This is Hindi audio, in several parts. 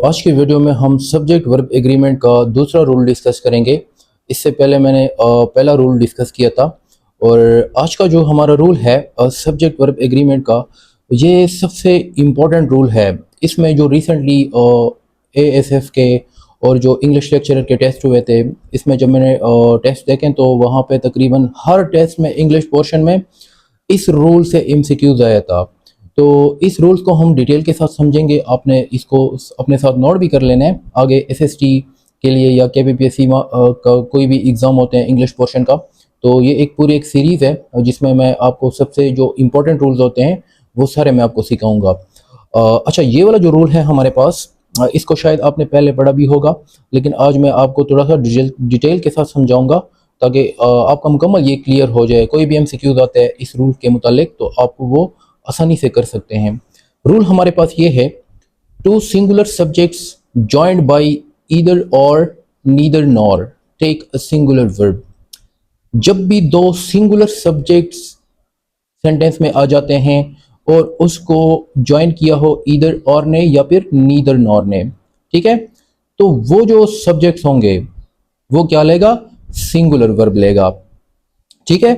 आज की वीडियो में हम सब्जेक्ट वर्ब एग्रीमेंट का दूसरा रूल डिस्कस करेंगे। इससे पहले मैंने पहला रूल डिस्कस किया था और आज का जो हमारा रूल है सब्जेक्ट वर्ब एग्रीमेंट का, ये सबसे इम्पोर्टेंट रूल है। इसमें जो रिसेंटली एएसएफ के और जो इंग्लिश लेक्चरर के टेस्ट हुए थे, इसमें जब मैंने टेस्ट देखे तो वहाँ पे तकरीबन हर टेस्ट में इंग्लिश पोर्शन में इस रूल से एमसीक्यूज आया था। तो इस रूल्स को हम डिटेल के साथ समझेंगे। आपने इसको अपने साथ नोट भी कर लेना है आगे एसएसटी के लिए या केपीपीएससी का कोई भी एग्ज़ाम होते हैं इंग्लिश पोर्शन का। तो ये एक पूरी एक सीरीज़ है जिसमें मैं आपको सबसे जो इम्पोर्टेंट रूल्स होते हैं वो सारे मैं आपको सिखाऊंगा। अच्छा, ये वाला जो रूल है हमारे पास, इसको शायद आपने पहले पढ़ा भी होगा, लेकिन आज मैं आपको थोड़ा सा डिटेल के साथ समझाऊंगा ताकि आपका मुकम्मल ये क्लियर हो जाए। कोई भी एमसीक्यूज आता है इस रूल के मुतालिक तो आप वो आसानी से कर सकते हैं। रूल हमारे पास ये है, two singular subjects joined by either or neither nor take a singular verb. जब भी दो सिंगुलर सब्जेक्ट्स सेंटेंस में आ जाते हैं और उसको ज्वाइन किया हो ईदर और ने या फिर नीदर नॉर ने, ठीक है, तो वो जो सब्जेक्ट्स होंगे वो क्या लेगा, सिंगुलर वर्ब लेगा। ठीक है।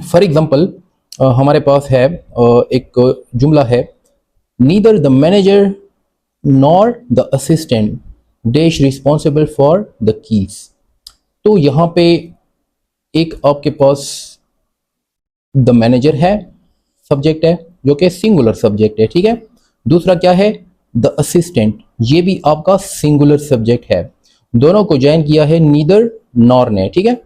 फॉर एग्जांपल हमारे पास है एक जुमला है, neither the manager nor the assistant dash responsible for the keys. तो यहाँ पे एक आपके पास द मैनेजर है, सब्जेक्ट है जो कि सिंगुलर सब्जेक्ट है, ठीक है। दूसरा क्या है, द असिस्टेंट, ये भी आपका सिंगुलर सब्जेक्ट है। दोनों को ज्वाइन किया है नीदर नॉर ने, ठीक है।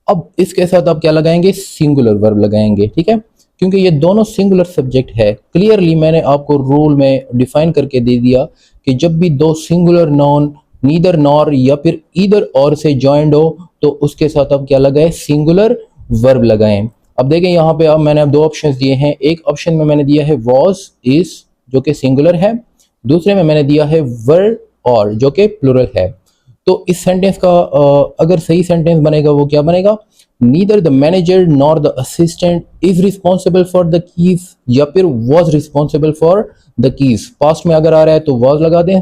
अब इसके साथ आप क्या लगाएंगे, सिंगुलर वर्ब लगाएंगे, ठीक है, क्योंकि ये दोनों सिंगुलर सब्जेक्ट है। क्लियरली मैंने आपको रूल में डिफाइन करके दे दिया कि जब भी दो सिंगुलर नाउन नीदर नॉर या फिर ईदर और से ज्वाइंड हो तो उसके साथ आप क्या लगाए, सिंगुलर वर्ब लगाएं। अब देखें यहाँ पे अब मैंने दो ऑप्शंस दिए हैं। एक ऑप्शन में मैंने दिया है वॉज इज जो कि सिंगुलर है, दूसरे में मैंने दिया है वर और जो कि प्लुरल है। तो इस सेंटेंस का अगर सही सेंटेंस बनेगा वो क्या बनेगा, neither the manager nor the assistant is responsible for the keys या फिर was responsible for the keys. Past में अगर आ रहा है तो वॉज लगा दें,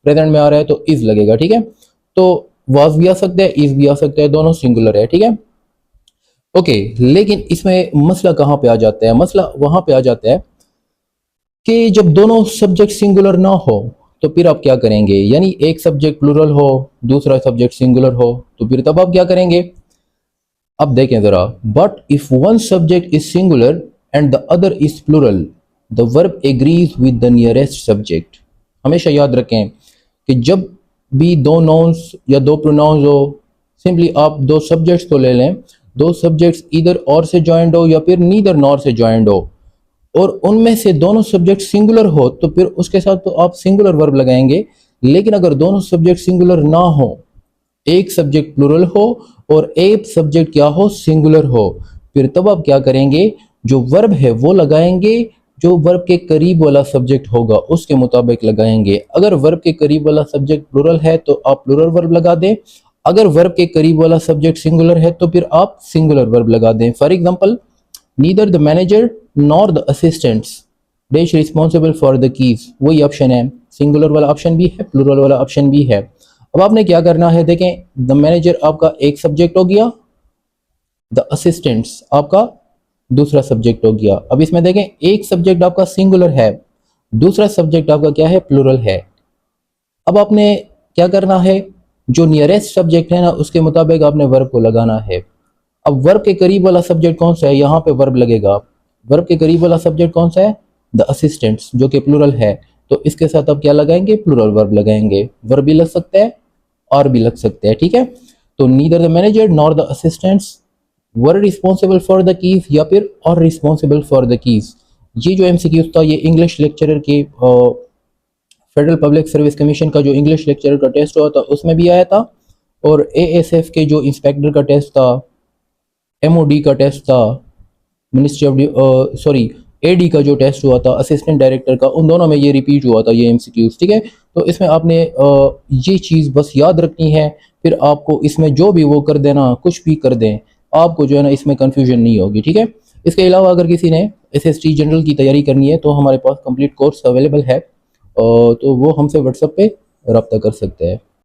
प्रेजेंट में आ रहा है तो इज लगेगा, ठीक है। तो वॉज भी आ सकता है, इज भी आ सकता है, दोनों सिंगुलर है, ठीक है। ओके, लेकिन इसमें मसला कहाँ पे आ जाता है, मसला वहां पे आ जाता है कि जब दोनों सब्जेक्ट सिंगुलर ना हो तो फिर आप क्या करेंगे, यानी एक सब्जेक्ट प्लुरल हो दूसरा सब्जेक्ट सिंगुलर हो तो फिर तब आप क्या करेंगे। अब देखें जरा, but if one subject is singular and the other is plural the verb agrees with the nearest subject. हमेशा याद रखें कि जब भी दो नाउन्स या दो प्रोनाउंस हो, सिंपली आप दो सब्जेक्ट्स तो ले लें, दो सब्जेक्ट्स इधर और से ज्वाइंट हो या फिर नीदर नॉर से ज्वाइंट हो और उनमें से दोनों सब्जेक्ट सिंगुलर हो तो फिर उसके साथ तो आप सिंगुलर वर्ब लगाएंगे। लेकिन अगर दोनों सब्जेक्ट सिंगुलर ना हो, एक सब्जेक्ट प्लुरल हो और एक सब्जेक्ट क्या हो, सिंगुलर हो, फिर तब आप क्या करेंगे, जो वर्ब है वो लगाएंगे, जो वर्ब के करीब वाला सब्जेक्ट होगा उसके मुताबिक लगाएंगे। अगर वर्ब के करीब वाला सब्जेक्ट प्लुरल है तो आप प्लुरल वर्ब लगा दें, अगर वर्ब के करीब वाला सब्जेक्ट सिंगुलर है तो फिर आप सिंगुलर वर्ब लगा दें। For example, neither the manager nor the assistants dash responsible for the keys, वही ऑप्शन है, सिंगुलर वाला ऑप्शन भी है, प्लुरल वाला ऑप्शन भी है। अब आपने क्या करना है, देखें, द मैनेजर आपका एक सब्जेक्ट हो गया, द असिस्टेंट्स आपका दूसरा सब्जेक्ट हो गया। अब इसमें देखें, एक सब्जेक्ट आपका सिंगुलर है, दूसरा सब्जेक्ट आपका क्या है, प्लुरल है। अब आपने क्या करना है, जो नियरेस्ट सब्जेक्ट है ना उसके मुताबिक आपने वर्ब को लगाना है। अब वर्ब के करीब वाला सब्जेक्ट कौन सा है, यहाँ पे वर्ब लगेगा। वर्ब के करीब वाला सब्जेक्ट कौन सा है, द असिस्टेंट्स जो कि प्लुरल है, तो इसके साथ आप क्या लगाएंगे, प्लुरल वर्ब लगाएंगे। वर्ब भी लग सकता है और भी लग सकते हैं, ठीक है। तो neither the manager nor the assistants were responsible for the keys या फिर और रिस्पॉन्सिबल फॉर द कीज। ये जो एमसीक्यूज था ये इंग्लिश लेक्चरर के फेडरल पब्लिक सर्विस कमीशन का जो इंग्लिश लेक्चरर का टेस्ट हुआ था उसमें भी आया था, और एएसएफ के जो इंस्पेक्टर का टेस्ट था, एमओडी का टेस्ट था, मिनिस्ट्री ऑफ सॉरी एडी का जो टेस्ट हुआ था असिस्टेंट डायरेक्टर का, उन दोनों में ये रिपीट हुआ था ये एमसीक्यूज, ठीक है। तो इसमें आपने ये चीज़ बस याद रखनी है, फिर आपको इसमें जो भी वो कर देना, कुछ भी कर दें, आपको जो है ना इसमें कन्फ्यूजन नहीं होगी, ठीक है। इसके अलावा अगर किसी ने एसएसटी जनरल की तैयारी करनी है तो हमारे पास कंप्लीट कोर्स अवेलेबल है तो वो हमसे व्हाट्सएप पे रब्ता कर सकते हैं।